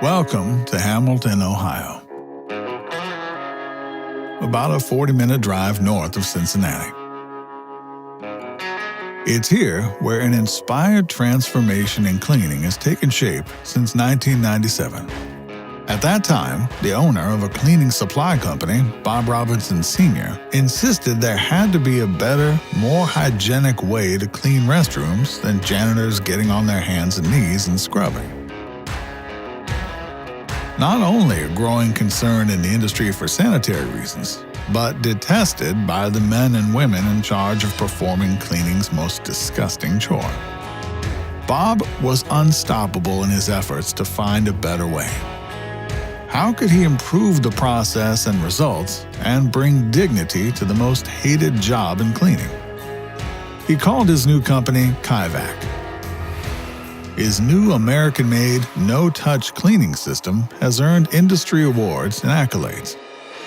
Welcome to Hamilton, Ohio. About a 40-minute drive north of Cincinnati. It's here where an inspired transformation in cleaning has taken shape since 1997. At that time, the owner of a cleaning supply company, Bob Robinson Sr., insisted there had to be a better, more hygienic way to clean restrooms than janitors getting on their hands and knees and scrubbing. Not only a growing concern in the industry for sanitary reasons, but detested by the men and women in charge of performing cleaning's most disgusting chore. Bob was unstoppable in his efforts to find a better way. How could he improve the process and results and bring dignity to the most hated job in cleaning? He called his new company Kaivac. His new American-made, no-touch cleaning system has earned industry awards and accolades,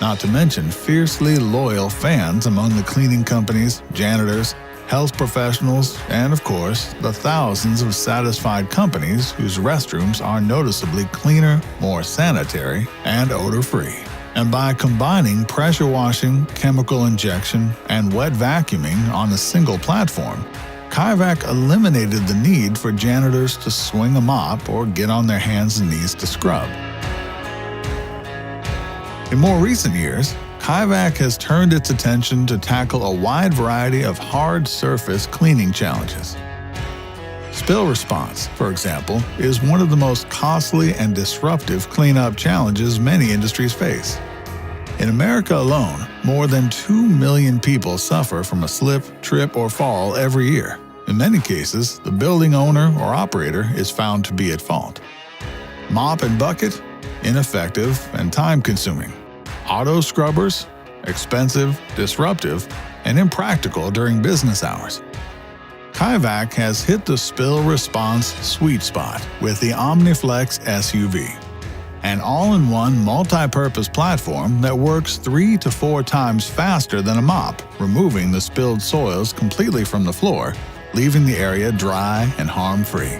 not to mention fiercely loyal fans among the cleaning companies, janitors, health professionals, and of course, the thousands of satisfied companies whose restrooms are noticeably cleaner, more sanitary, and odor-free. And by combining pressure washing, chemical injection, and wet vacuuming on a single platform, Kaivac eliminated the need for janitors to swing a mop or get on their hands and knees to scrub. In more recent years, Kaivac has turned its attention to tackle a wide variety of hard surface cleaning challenges. Spill response, for example, is one of the most costly and disruptive cleanup challenges many industries face. In America alone, more than 2 million people suffer from a slip, trip, or fall every year. In many cases, the building owner or operator is found to be at fault. Mop and bucket? Ineffective and time-consuming. Auto scrubbers? Expensive, disruptive, and impractical during business hours. Kaivac has hit the spill response sweet spot with the OmniFlex SUV, an all-in-one multi-purpose platform that works 3 to 4 times faster than a mop, removing the spilled soils completely from the floor, leaving the area dry and harm-free.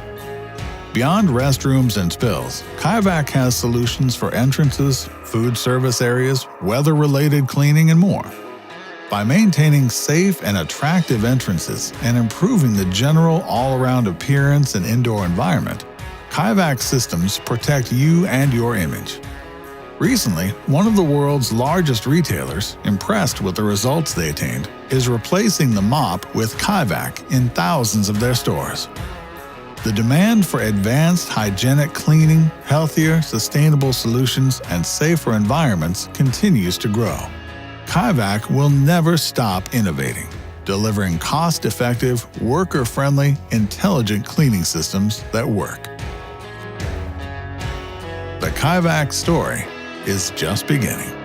Beyond restrooms and spills, Kaivac has solutions for entrances, food service areas, weather-related cleaning, and more. By maintaining safe and attractive entrances and improving the general all-around appearance and indoor environment, Kaivac systems protect you and your image. Recently, one of the world's largest retailers, impressed with the results they attained, is replacing the mop with Kaivac in thousands of their stores. The demand for advanced hygienic cleaning, healthier, sustainable solutions, and safer environments continues to grow. Kaivac will never stop innovating, delivering cost-effective, worker-friendly, intelligent cleaning systems that work. The Kaivac story is just beginning.